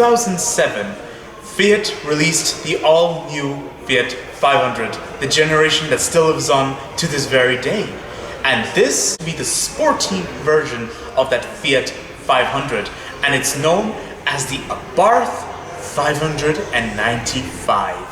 2007, Fiat released the all-new Fiat 500, the generation that still lives on to this very day. And this will be the sporty version of that Fiat 500, and it's known as the Abarth 595.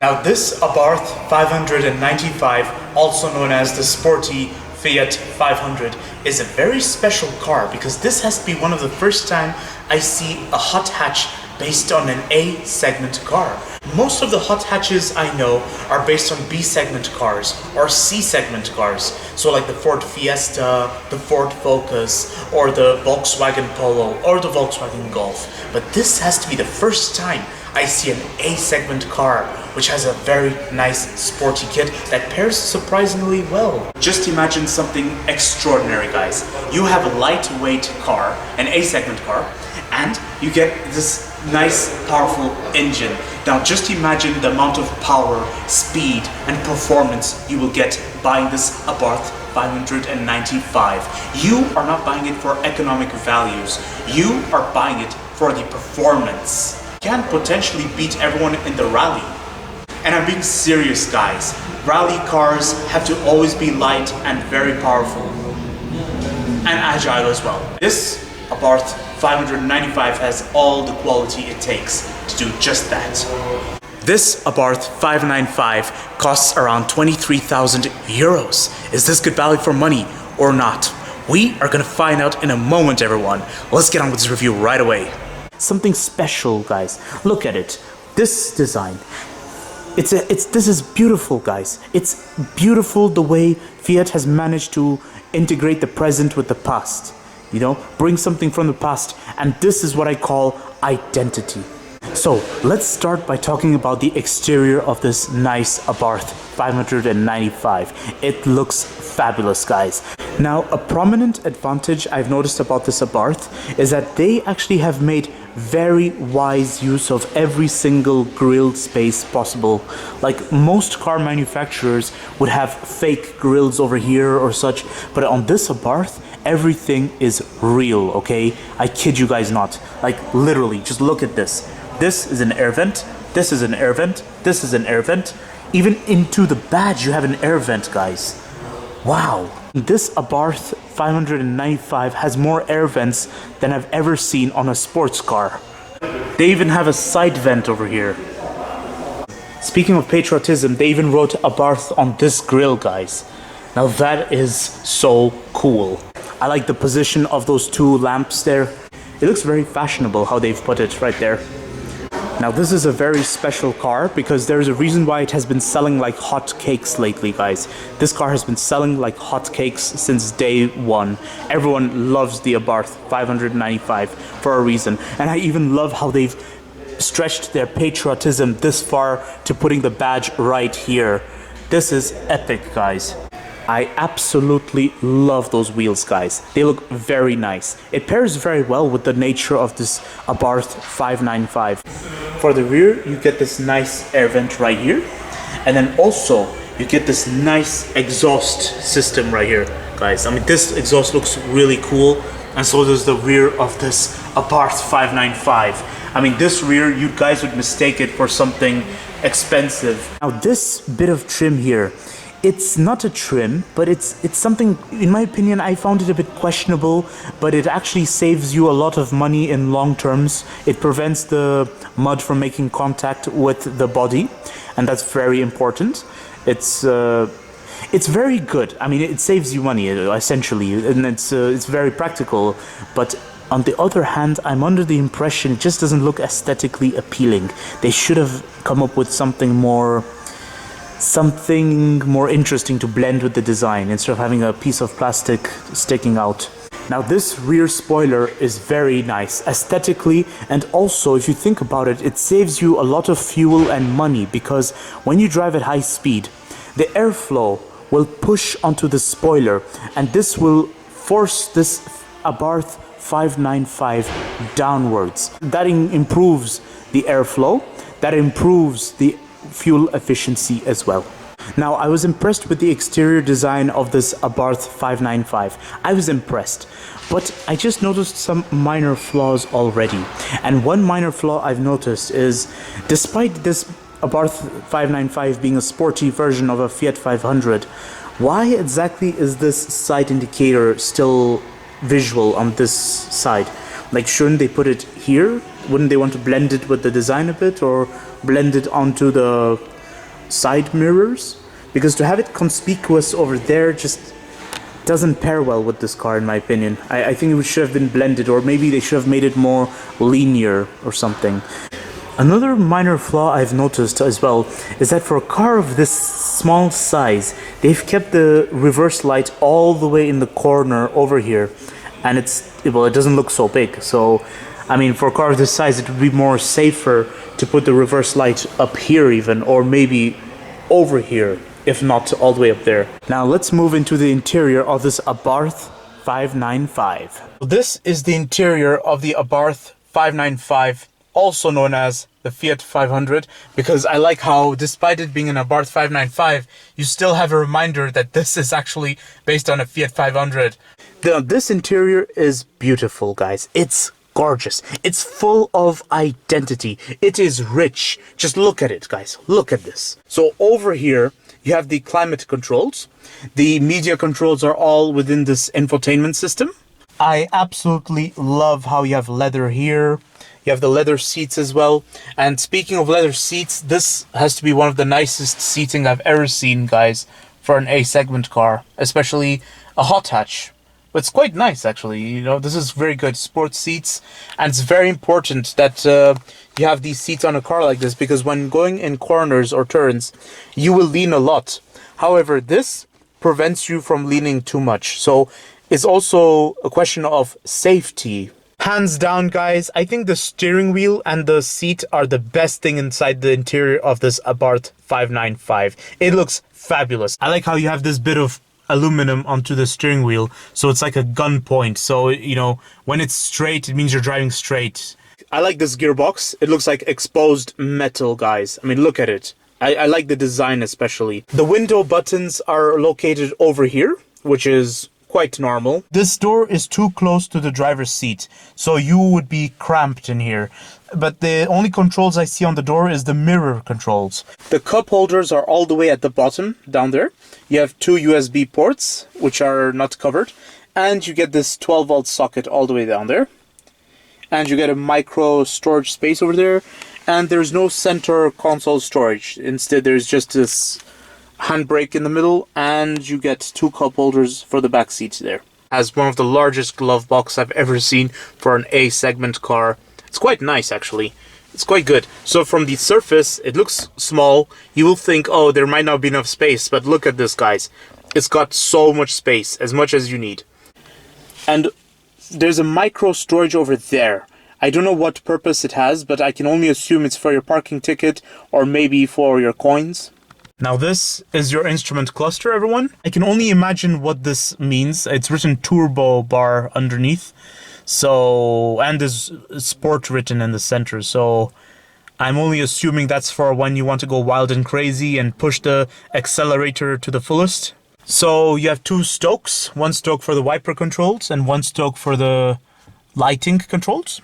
Now this Abarth 595, also known as the sporty Fiat 500, is a very special car because this has to be one of the first time I see a hot hatch based on an A segment car. Most of the hot hatches I know are based on B segment cars or C segment cars. So like the Ford Fiesta, the Ford Focus, or the Volkswagen Polo, or the Volkswagen Golf. But this has to be the first time I see an A segment car which has a very nice sporty kit that pairs surprisingly well. Just imagine something extraordinary, guys. You have a lightweight car, an A segment car, and you get this nice powerful engine. Now just imagine the amount of power, speed and performance you will get buying this Abarth 595. You are not buying it for economic values. You are buying it for the performance. You can potentially beat everyone in the rally. And I'm being serious, guys. Rally cars have to always be light and very powerful. And agile as well. This Abarth 595 has all the quality it takes to do just that. This Abarth 595 costs around 23,000 euros. Is this good value for money or not? We are gonna find out in a moment, everyone. Let's get on with this review right away. Something special, guys. Look at it. This design. This is beautiful, guys. It's beautiful the way Fiat has managed to integrate the present with the past. You know, bring something from the past, and this is what I call identity. So let's start by talking about the exterior of this nice Abarth 595. It looks fabulous, guys. Now, a prominent advantage I've noticed about this Abarth is that they actually have made very wise use of every single grille space possible. Like most car manufacturers would have fake grills over here or such, but on this Abarth, everything is real, okay? I kid you guys not. Like literally, just look at this. This is an air vent, this is an air vent, this is an air vent. Even into the badge you have an air vent, guys. Wow. This Abarth 595 has more air vents than I've ever seen on a sports car. They even have a side vent over here. Speaking of patriotism, they even wrote Abarth on this grille, guys. Now that is so cool. I like the position of those two lamps there. It looks very fashionable how they've put it right there. Now this is a very special car because there's a reason why it has been selling like hotcakes lately, guys. This car has been selling like hotcakes since day one. Everyone loves the Abarth 595 for a reason. And I even love how they've stretched their patriotism this far to putting the badge right here. This is epic, guys. I absolutely love those wheels, guys. They look very nice. It pairs very well with the nature of this Abarth 595. For the rear, you get this nice air vent right here. And then also, you get this nice exhaust system right here, guys. I mean, this exhaust looks really cool. And so does the rear of this Abarth 595. I mean, this rear, you guys would mistake it for something expensive. Now, this bit of trim here, it's not a trim, but it's something, in my opinion, I found it a bit questionable, but it actually saves you a lot of money in long terms. It prevents the mud from making contact with the body, and that's very important. It's very good. I mean, it saves you money, essentially, and it's very practical, but on the other hand, I'm under the impression it just doesn't look aesthetically appealing. They should have come up with something more interesting to blend with the design instead of having a piece of plastic sticking out. Now this rear spoiler is very nice aesthetically, and also if you think about it, it saves you a lot of fuel and money because when you drive at high speed, the airflow will push onto the spoiler and this will force this Abarth 595 downwards. That improves the airflow, that improves the fuel efficiency as well. Now, I was impressed with the exterior design of this Abarth 595. I was impressed. But I just noticed some minor flaws already. And one minor flaw I've noticed is, despite this Abarth 595 being a sporty version of a Fiat 500, why exactly is this side indicator still visual on this side? Like, shouldn't they put it here? Wouldn't they want to blend it with the design a bit, or blend it onto the side mirrors? Because to have it conspicuous over there just doesn't pair well with this car, in my opinion. I think it should have been blended, or maybe they should have made it more linear or something. Another minor flaw I've noticed as well is that for a car of this small size, they've kept the reverse light all the way in the corner over here, and it doesn't look so big. So, I mean, for a car of this size, it would be more safer to put the reverse light up here even, or maybe over here, if not all the way up there. Now let's move into the interior of this Abarth 595. This is the interior of the Abarth 595, also known as the Fiat 500, because I like how, despite it being an Abarth 595, you still have a reminder that this is actually based on a Fiat 500. This interior is beautiful, guys. It's gorgeous. It's full of identity. It is rich. Just look at it, guys. Look at this. So over here, you have the climate controls. The media controls are all within this infotainment system. I absolutely love how you have leather here. You have the leather seats as well. And speaking of leather seats, this has to be one of the nicest seating I've ever seen, guys, for an A-segment car, especially a hot hatch. But it's quite nice, actually. You know, this is very good sports seats, and it's very important that you have these seats on a car like this, because when going in corners or turns, you will lean a lot. However, this prevents you from leaning too much. So it's also a question of safety. Hands down, guys, I think the steering wheel and the seat are the best thing inside the interior of this Abarth 595. It looks fabulous. I like how you have this bit of aluminum onto the steering wheel, so it's like a gun point. So, you know, when it's straight, it means you're driving straight. I like this gearbox. It looks like exposed metal, guys. I mean, look at it. I like the design especially. The window buttons are located over here, which is quite normal. This door is too close to the driver's seat, so you would be cramped in here. But the only controls I see on the door is the mirror controls. The cup holders are all the way at the bottom, down there. You have two USB ports, which are not covered. And you get this 12-volt socket all the way down there. And you get a micro storage space over there. And there's no center console storage. Instead, there's just this handbrake in the middle, and you get two cup holders for the back seats there. Has one of the largest glove box I've ever seen for an A-segment car. It's quite nice, actually. It's quite good. So from the surface, it looks small. You will think, oh, there might not be enough space, but look at this, guys. It's got so much space, as much as you need. And there's a micro storage over there. I don't know what purpose it has, but I can only assume it's for your parking ticket or maybe for your coins. Now this is your instrument cluster, everyone. I can only imagine what this means. It's written turbo bar underneath. So, and there's sport written in the center. So I'm only assuming that's for when you want to go wild and crazy and push the accelerator to the fullest. So you have two stokes, one stoke for the wiper controls and one stoke for the lighting controls.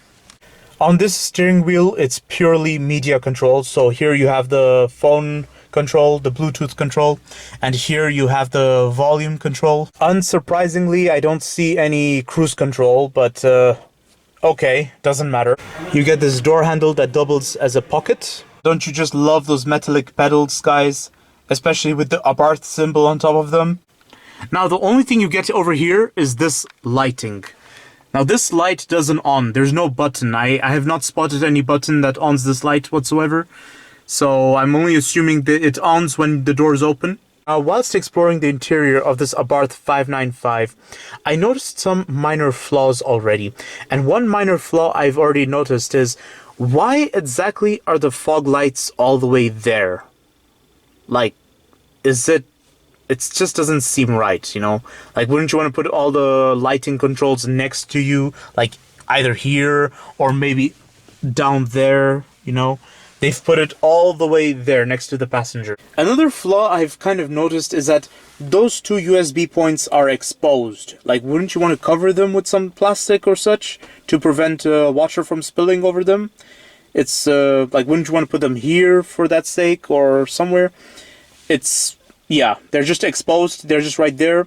On this steering wheel, it's purely media controls. So here you have the phone control, the Bluetooth control, and here you have the volume control. Unsurprisingly, I don't see any cruise control, but okay, doesn't matter. You get this door handle that doubles as a pocket. Don't you just love those metallic pedals, guys? Especially with the Abarth symbol on top of them. Now, the only thing you get over here is this lighting. Now, this light doesn't on. There's no button. I have not spotted any button that ons this light whatsoever. So I'm only assuming that it ons when the doors open. Whilst exploring the interior of this Abarth 595, I noticed some minor flaws already. And one minor flaw I've already noticed is, why exactly are the fog lights all the way there? Like, it just doesn't seem right, you know? Like, wouldn't you want to put all the lighting controls next to you? Like, either here or maybe down there, you know? They've put it all the way there next to the passenger. Another flaw I've kind of noticed is that those two USB points are exposed. Like, wouldn't you want to cover them with some plastic or such to prevent water from spilling over them? It's like, wouldn't you want to put them here for that sake or somewhere? Yeah, they're just exposed. They're just right there.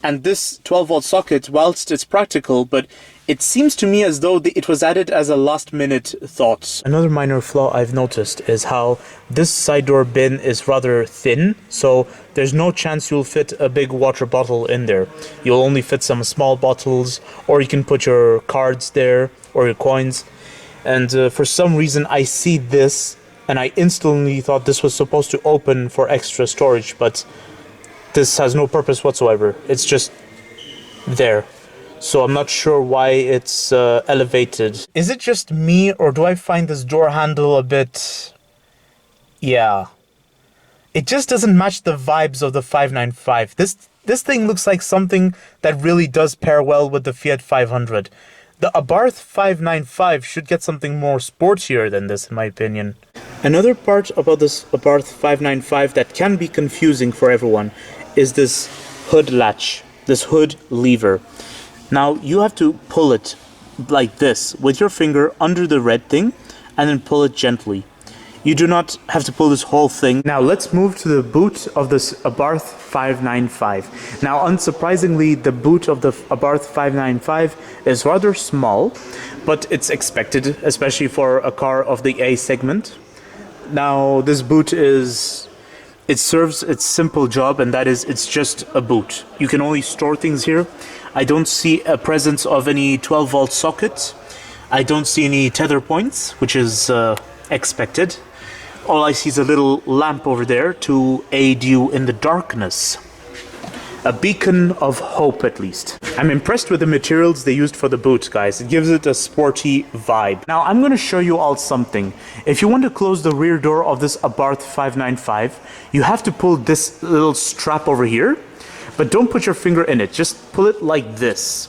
And this 12-volt socket, whilst it's practical, but it seems to me as though it was added as a last-minute thought. Another minor flaw I've noticed is how this side door bin is rather thin, so there's no chance you'll fit a big water bottle in there. You'll only fit some small bottles, or you can put your cards there, or your coins. And for some reason I see this, and I instantly thought this was supposed to open for extra storage, but this has no purpose whatsoever. It's just there. So I'm not sure why it's elevated. Is it just me, or do I find this door handle a bit... Yeah. It just doesn't match the vibes of the 595. This thing looks like something that really does pair well with the Fiat 500. The Abarth 595 should get something more sportier than this, in my opinion. Another part about this Abarth 595 that can be confusing for everyone is this hood latch, this hood lever. Now, you have to pull it like this with your finger under the red thing and then pull it gently. You do not have to pull this whole thing. Now, let's move to the boot of this Abarth 595. Now, unsurprisingly, the boot of the Abarth 595 is rather small, but it's expected, especially for a car of the A segment. Now, this boot it serves its simple job, and that is, it's just a boot. You can only store things here. I don't see a presence of any 12-volt socket. I don't see any tether points, which is expected. All I see is a little lamp over there to aid you in the darkness. A beacon of hope, at least. I'm impressed with the materials they used for the boot, guys. It gives it a sporty vibe. Now, I'm going to show you all something. If you want to close the rear door of this Abarth 595, you have to pull this little strap over here, but don't put your finger in it. Just pull it like this.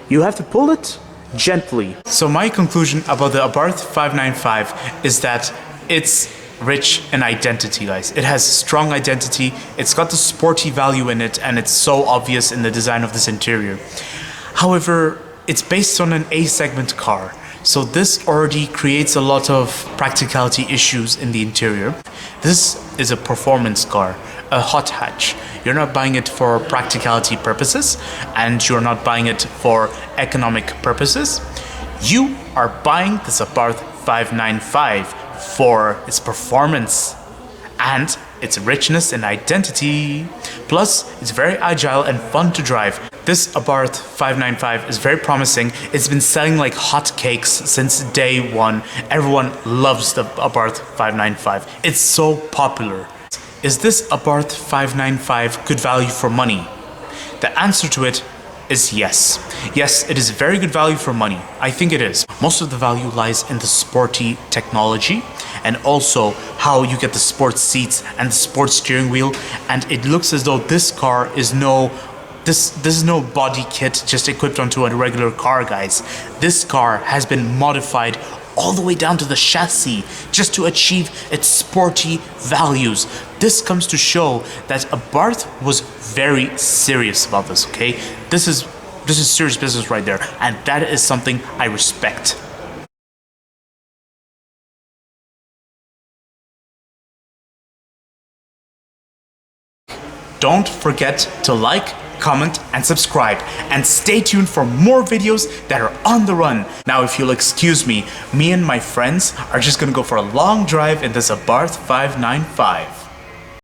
You have to pull it gently. So my conclusion about the Abarth 595 is that it's rich in identity, guys. It has strong identity, it's got the sporty value in it, and it's so obvious in the design of this interior. However, it's based on an A-segment car, so this already creates a lot of practicality issues in the interior. This is a performance car, a hot hatch. You're not buying it for practicality purposes, and you're not buying it for economic purposes. You are buying this Abarth 595 for its performance and its richness and identity. Plus, it's very agile and fun to drive. This Abarth 595 is very promising. It's been selling like hotcakes since day one. Everyone loves the Abarth 595. It's so popular. Is this Abarth 595 good value for money? The answer to it is yes. Yes, it is very good value for money. I think it is. Most of the value lies in the sporty technology and also how you get the sports seats and the sports steering wheel. And it looks as though this car is this is no body kit just equipped onto a regular car, guys. This car has been modified all the way down to the chassis just to achieve its sporty values. This comes to show that Abarth was very serious about this, okay? This is serious business right there, and that is something I respect. Don't forget to like, comment, and subscribe, and stay tuned for more videos that are on the run. Now, if you'll excuse me and my friends are just gonna go for a long drive in this Abarth 595.